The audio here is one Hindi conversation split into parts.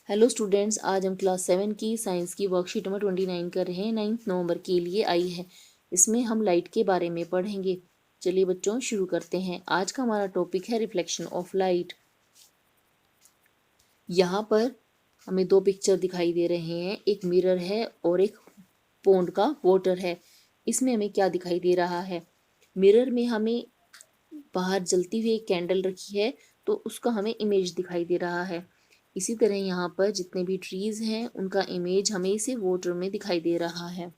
हेलो स्टूडेंट्स, आज हम क्लास 7 की साइंस की वर्कशीट नंबर 29 कर रहे हैं। 9 नवंबर के लिए आई है। इसमें हम लाइट के बारे में पढ़ेंगे। चलिए बच्चों शुरू करते हैं। आज का हमारा टॉपिक है रिफ्लेक्शन ऑफ लाइट। यहाँ पर हमें दो पिक्चर दिखाई दे रहे हैं, एक मिरर है और एक पॉन्ड का वाटर है। इसमें हमें क्या दिखाई दे रहा है? मिरर में हमें बाहर जलती हुई एक कैंडल रखी है, तो उसका हमें इमेज दिखाई दे रहा है। इसी तरह यहाँ पर जितने भी ट्रीज हैं उनका इमेज हमें इसे वाटर में दिखाई दे रहा है।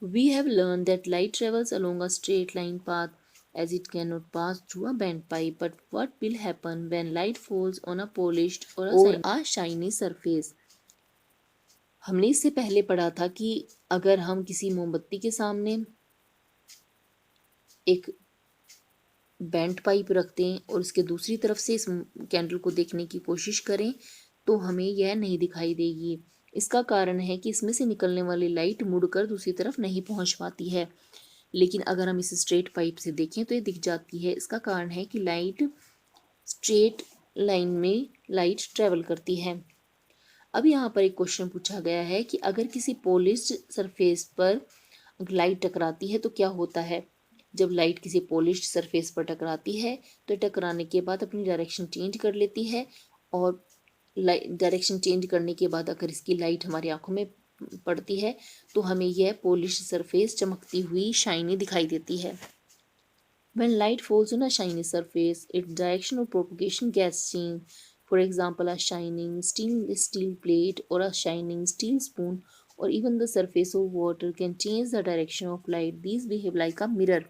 We have learned that light travels along a straight line path as it cannot pass through a bent pipe. But what will happen when light falls on a polished or a shiny surface? हमने इससे पहले पढ़ा था कि अगर हम किसी मोमबत्ती के सामने एक बेंट पाइप रख दें और इसके दूसरी तरफ से इस कैंडल को देखने की कोशिश करें तो हमें यह नहीं दिखाई देगी। इसका कारण है कि इसमें से निकलने वाली लाइट मुड़कर दूसरी तरफ नहीं पहुंच पाती है। लेकिन अगर हम इसे स्ट्रेट पाइप से देखें तो ये दिख जाती है। इसका कारण है कि लाइट स्ट्रेट लाइन में लाइट ट्रेवल करती है। अब यहाँ पर एक क्वेश्चन पूछा गया है कि अगर किसी पॉलिश्ड सरफेस पर लाइट टकराती है तो क्या होता है। जब लाइट किसी पॉलिश्ड सरफेस पर टकराती है तो टकराने के बाद अपनी डायरेक्शन चेंज कर लेती है, और डायरेक्शन चेंज करने के बाद अगर इसकी लाइट हमारी आंखों में पड़ती है तो हमें यह पॉलिश्ड सरफेस चमकती हुई शाइनी दिखाई देती है। When light falls on a shiny surface, its direction of propagation gets changed. For example, a shining stainless steel plate or a shining steel spoon or even the surface of water can change the direction of light. These behave like a mirror.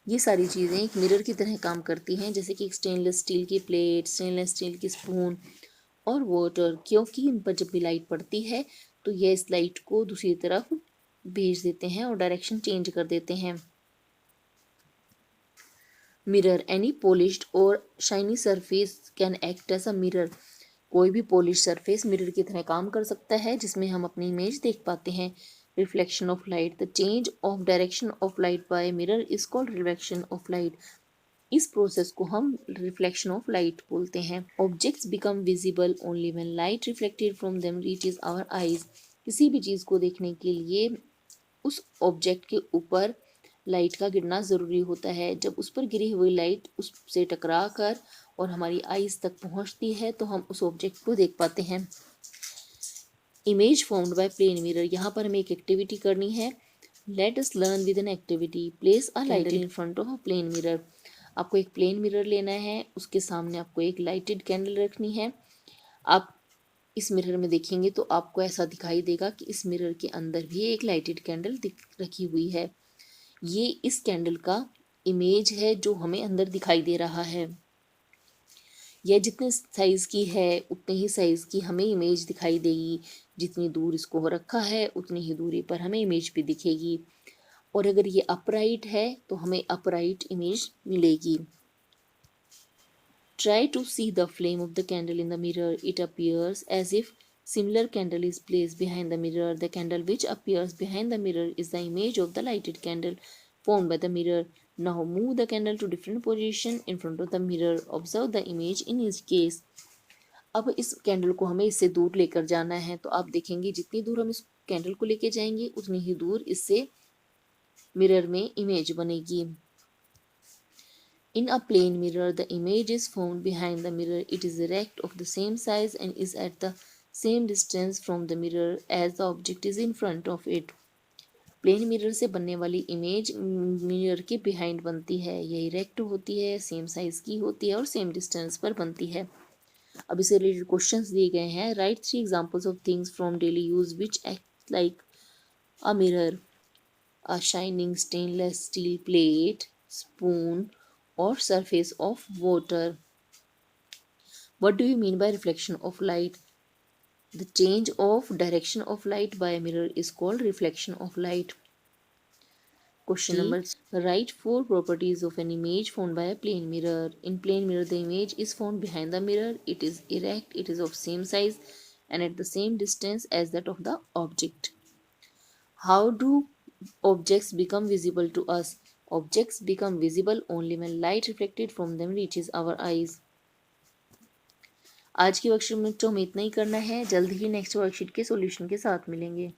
ये सारी चीज़ें एक मिरर की तरह काम करती हैं, जैसे कि एक स्टेनलेस स्टील की प्लेट, स्टेनलेस स्टील की स्पून और वाटर, क्योंकि इन पर जब भी लाइट पड़ती है तो यह इस लाइट को दूसरी तरफ भेज देते हैं और डायरेक्शन चेंज कर देते हैं। मिरर, एनी पॉलिश्ड और shiny surface can act as a mirror. कोई भी पॉलिश सरफेस मिरर की तरह काम कर सकता है जिसमें हम अपनी इमेज देख पाते हैं। Reflection of light, the change of direction of light by mirror is called reflection of light. इस प्रोसेस को हम रिफ्लेक्शन ऑफ लाइट बोलते हैं। Objects become visible only when light reflected from them reaches our eyes. किसी भी चीज़ को देखने के लिए उस ऑब्जेक्ट के ऊपर लाइट का गिरना ज़रूरी होता है। जब उस पर गिरी हुई लाइट उससे टकरा कर और हमारी आईज तक पहुंचती है तो हम उस ऑब्जेक्ट को देख पाते हैं। Image formed by plane mirror, यहाँ पर हमें एक एक्टिविटी करनी है। Let us learn with an activity. Place a light in front of a plane mirror. आपको एक प्लेन मिरर लेना है, उसके सामने आपको एक लाइटेड कैंडल रखनी है। आप इस मिरर में देखेंगे तो आपको ऐसा दिखाई देगा कि इस मिरर के अंदर भी एक लाइटेड कैंडल रखी हुई है। ये इस कैंडल का इमेज है जो हमें अंदर दिखाई दे रहा है। यह जितने साइज की है उतने ही साइज की हमें इमेज दिखाई देगी। जितनी दूर इसको हो रखा है उतनी ही दूरी पर हमें इमेज भी दिखेगी। और अगर ये अपराइट है तो हमें अपराइट इमेज मिलेगी। Try to see the flame of the candle in the mirror. It appears as if similar candle is placed behind the mirror. The candle which appears behind the mirror is the image of the lighted candle formed by the mirror. Now move the candle to different position in front of the mirror. Observe the image in each case. अब इस कैंडल को हमें इससे दूर लेकर जाना है, तो आप देखेंगे जितनी दूर हम इस कैंडल को लेके जाएंगे उतनी ही दूर इससे मिरर में इमेज बनेगी। In a plane mirror, the image is formed behind the mirror. It is erect, of the same size, and is at the same distance from the mirror as the object is in front of it. Plane mirror से बनने वाली इमेज मिरर के बिहाइंड बनती है। यह इरेक्ट होती है, सेम साइज की होती है और सेम डिस्टेंस पर बनती है। अब इसे रिलेटेड क्वेश्चंस दिए गए हैं। Right 3 examples of things from daily use which act like a mirror. A shining stainless steel plate, spoon, or surface of water. What do you mean by reflection of light? The change of direction of light by a mirror is called reflection of light. Question number 3. Write 4 properties of an image formed by a plane mirror. In plane mirror, the image is formed behind the mirror. It is erect, it is of same size and at the same distance as that of the object. How do objects become visible to us? Objects become visible only when light reflected from them reaches our eyes. आज की वर्कशीट में तो हमें इतना ही करना है। जल्द ही नेक्स्ट वर्कशीट के सॉल्यूशन के साथ मिलेंगे।